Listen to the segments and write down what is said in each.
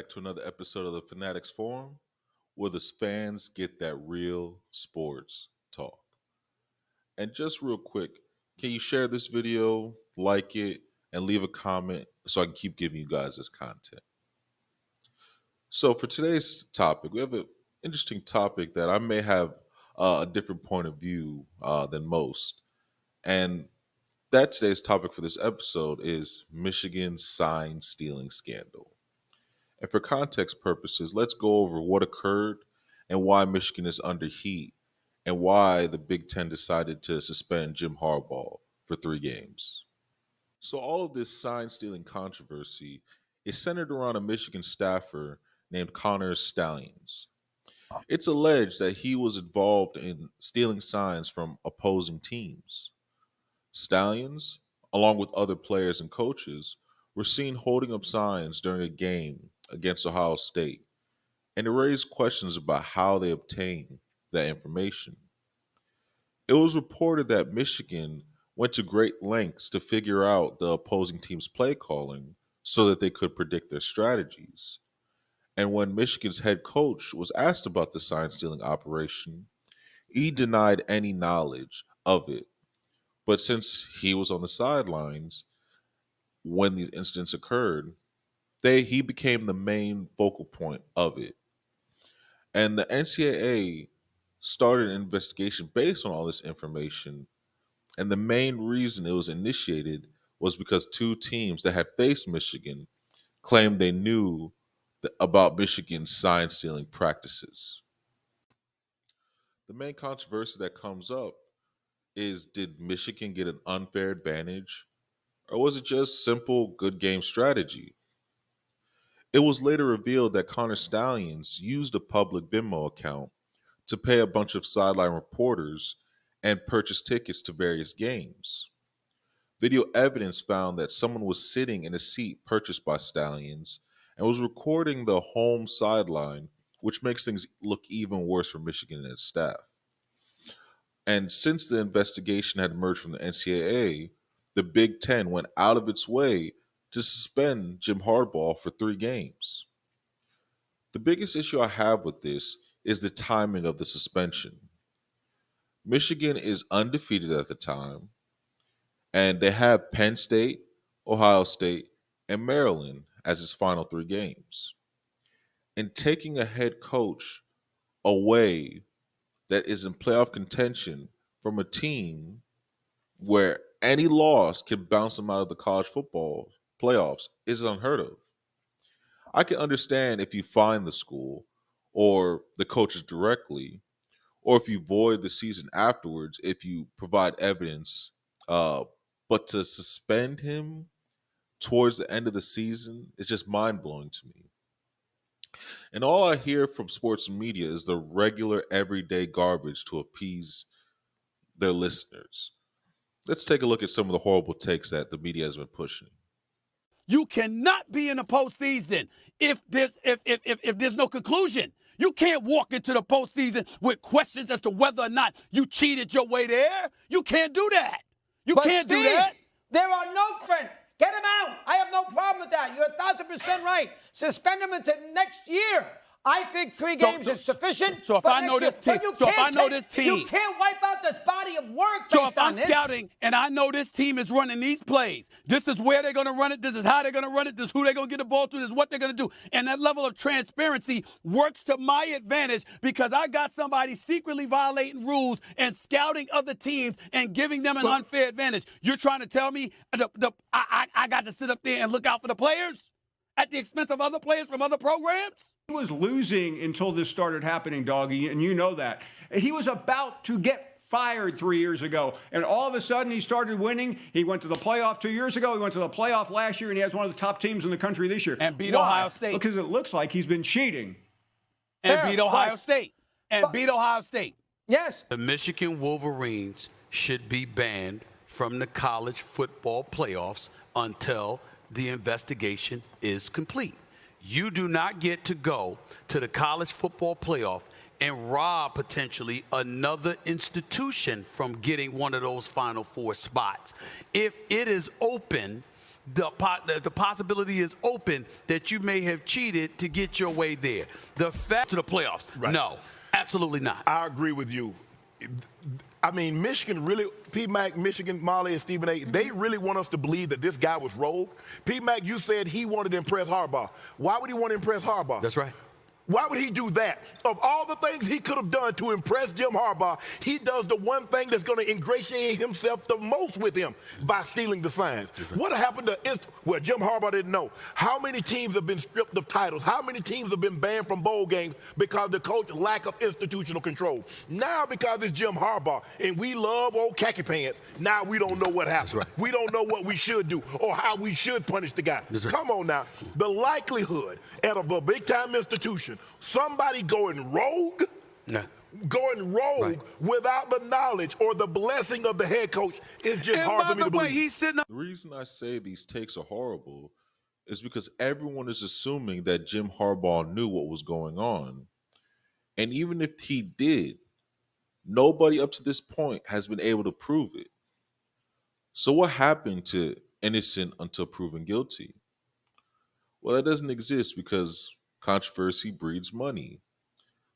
back to another episode of the Fanatics Forum, where the fans get that real sports talk. And just real quick, can you share this video, like it, and leave a comment so I can keep giving you guys this content? So for today's topic, we have an interesting topic that I may have a different point of view than most. And that today's topic for this episode is Michigan's sign stealing scandal. And for context purposes, let's go over what occurred and why Michigan is under heat and why the Big Ten decided to suspend Jim Harbaugh for 3 games. So all of this sign stealing controversy is centered around a Michigan staffer named Connor Stalions. It's alleged that he was involved in stealing signs from opposing teams. Stalions, along with other players and coaches, were seen holding up signs during a game against Ohio State, and it raised questions about how they obtained that information. It was reported that Michigan went to great lengths to figure out the opposing team's play calling so that they could predict their strategies. And when Michigan's head coach was asked about the sign stealing operation, he denied any knowledge of it. But since he was on the sidelines when these incidents occurred, he became the main focal point of it. And the NCAA started an investigation based on all this information. And the main reason it was initiated was because 2 teams that had faced Michigan claimed they knew about Michigan's sign stealing practices. The main controversy that comes up is, did Michigan get an unfair advantage, or was it just simple good game strategy? It was later revealed that Connor Stalions used a public Venmo account to pay a bunch of sideline reporters and purchase tickets to various games. Video evidence found that someone was sitting in a seat purchased by Stalions and was recording the home sideline, which makes things look even worse for Michigan and its staff. And since the investigation had emerged from the NCAA, the Big Ten went out of its way to suspend Jim Harbaugh for 3 games. The biggest issue I have with this is the timing of the suspension. Michigan is undefeated at the time, and they have Penn State, Ohio State, and Maryland as its final 3 games. And taking a head coach away that is in playoff contention from a team where any loss can bounce them out of the college football playoffs is unheard of. I can understand if you fine the school or the coaches directly, or if you void the season afterwards, if you provide evidence. But to suspend him towards the end of the season is just mind-blowing to me. And all I hear from sports media is the regular everyday garbage to appease their listeners. Let's take a look at some of the horrible takes that the media has been pushing. You cannot be in the postseason if there's no conclusion. You can't walk into the postseason with questions as to whether or not you cheated your way there. You can't do that. You can't do that. There are no friends. Get him out. I have no problem with that. You're 1,000% right. Suspend him until next year. I think 3 games is sufficient. So if I know this team, you can't wipe out this body of work. So if I'm scouting and I know this team is running these plays, this is where they're going to run it. This is how they're going to run it. This is who they're going to get the ball to. This is what they're going to do. And that level of transparency works to my advantage because I got somebody secretly violating rules and scouting other teams and giving them an unfair advantage. You're trying to tell me I got to sit up there and look out for the players at the expense of other players from other programs? He was losing until this started happening, Doggy, and you know that. He was about to get fired 3 years ago, and all of a sudden he started winning. He went to the playoff 2 years ago. He went to the playoff last year, and he has one of the top teams in the country this year. And beat Ohio State. Because it looks like he's been cheating. And beat Ohio State. Beat Ohio State. Yes. The Michigan Wolverines should be banned from the college football playoffs until the investigation is complete. You do not get to go to the college football playoff and rob potentially another institution from getting one of those Final Four spots. If it is open the possibility is open that you may have cheated to get your way there. The fact to the playoffs, no, absolutely not. I agree with you. I mean, Michigan really, P-Mac, Michigan, Molly, and Stephen A., they really want us to believe that this guy was rogue. P-Mac, you said he wanted to impress Harbaugh. Why would he want to impress Harbaugh? That's right. Why would he do that? Of all the things he could have done to impress Jim Harbaugh, he does the one thing that's going to ingratiate himself the most with him by stealing the signs. What happened to well, Jim Harbaugh didn't know. How many teams have been stripped of titles? How many teams have been banned from bowl games because of the coach's lack of institutional control? Now, because it's Jim Harbaugh and we love old khaki pants, now we don't know what happened. Right. We don't know what we should do or how we should punish the guy. Right. Come on now. The likelihood out of a big-time institution, somebody going rogue, without the knowledge or the blessing of the head coach is just hard for me to believe. The reason I say these takes are horrible is because everyone is assuming that Jim Harbaugh knew what was going on. And even if he did, nobody up to this point has been able to prove it. So what happened to innocent until proven guilty? Well, that doesn't exist because controversy breeds money.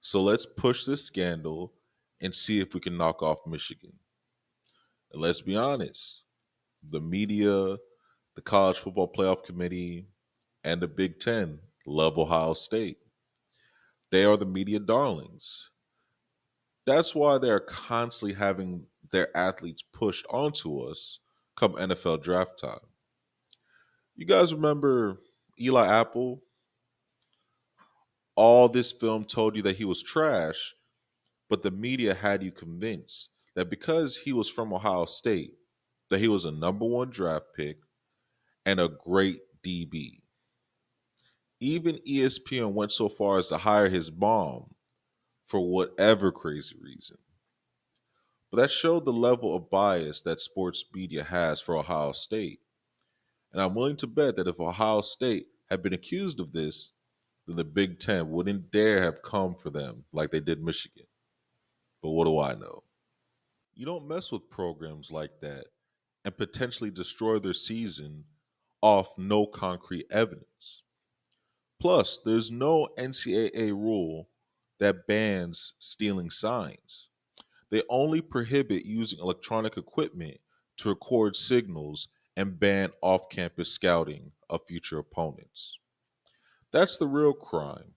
So let's push this scandal and see if we can knock off Michigan. And let's be honest, the media, the College Football Playoff Committee, and the Big Ten love Ohio State. They are the media darlings. That's why they're constantly having their athletes pushed onto us come NFL draft time. You guys remember Eli Apple? All this film told you that he was trash, but the media had you convinced that because he was from Ohio State, that he was a #1 draft pick and a great DB. Even ESPN went so far as to hire his mom for whatever crazy reason. But that showed the level of bias that sports media has for Ohio State. And I'm willing to bet that if Ohio State had been accused of this, then the Big Ten wouldn't dare have come for them like they did Michigan. But what do I know? You don't mess with programs like that and potentially destroy their season off no concrete evidence. Plus, there's no NCAA rule that bans stealing signs. They only prohibit using electronic equipment to record signals and ban off-campus scouting of future opponents. That's the real crime.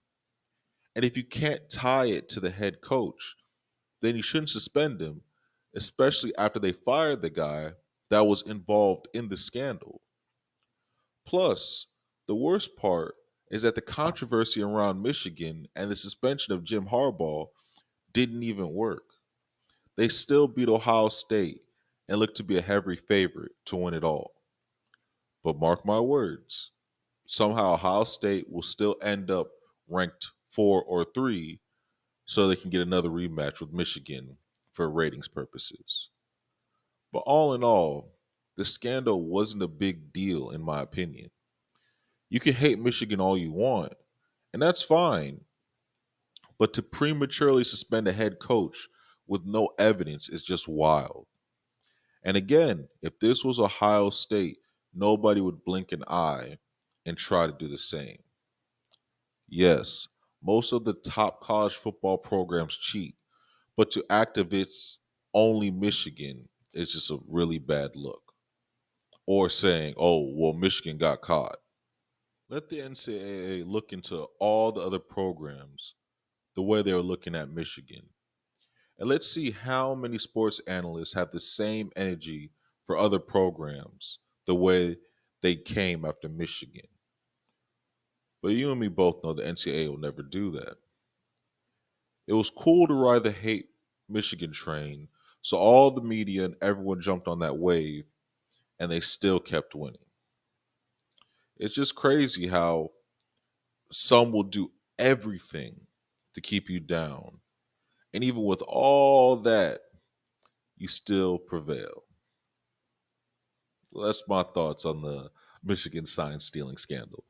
And if you can't tie it to the head coach, then you shouldn't suspend him, especially after they fired the guy that was involved in the scandal. Plus, the worst part is that the controversy around Michigan and the suspension of Jim Harbaugh didn't even work. They still beat Ohio State and look to be a heavy favorite to win it all. But mark my words, somehow Ohio State will still end up ranked 4 or 3 so they can get another rematch with Michigan for ratings purposes. But all in all, the scandal wasn't a big deal in my opinion. You can hate Michigan all you want, and that's fine. But to prematurely suspend a head coach with no evidence is just wild. And again, if this was Ohio State, nobody would blink an eye and try to do the same. Yes, most of the top college football programs cheat, but to activists only Michigan is just a really bad look. Or saying, oh, well, Michigan got caught. Let the NCAA look into all the other programs the way they were looking at Michigan. And let's see how many sports analysts have the same energy for other programs the way they came after Michigan. But you and me both know the NCAA will never do that. It was cool to ride the hate Michigan train, so all the media and everyone jumped on that wave, and they still kept winning. It's just crazy how some will do everything to keep you down. And even with all that, you still prevail. Well, that's my thoughts on the Michigan sign stealing scandal.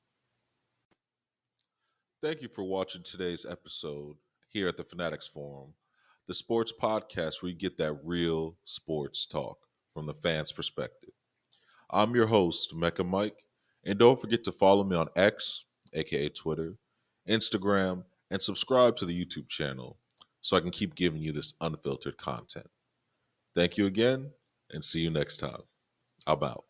Thank you for watching today's episode here at the Fanatics Forum, the sports podcast where you get that real sports talk from the fans' perspective. I'm your host, Mecca Mike, and don't forget to follow me on X, aka Twitter, Instagram, and subscribe to the YouTube channel so I can keep giving you this unfiltered content. Thank you again, and see you next time. I'm out.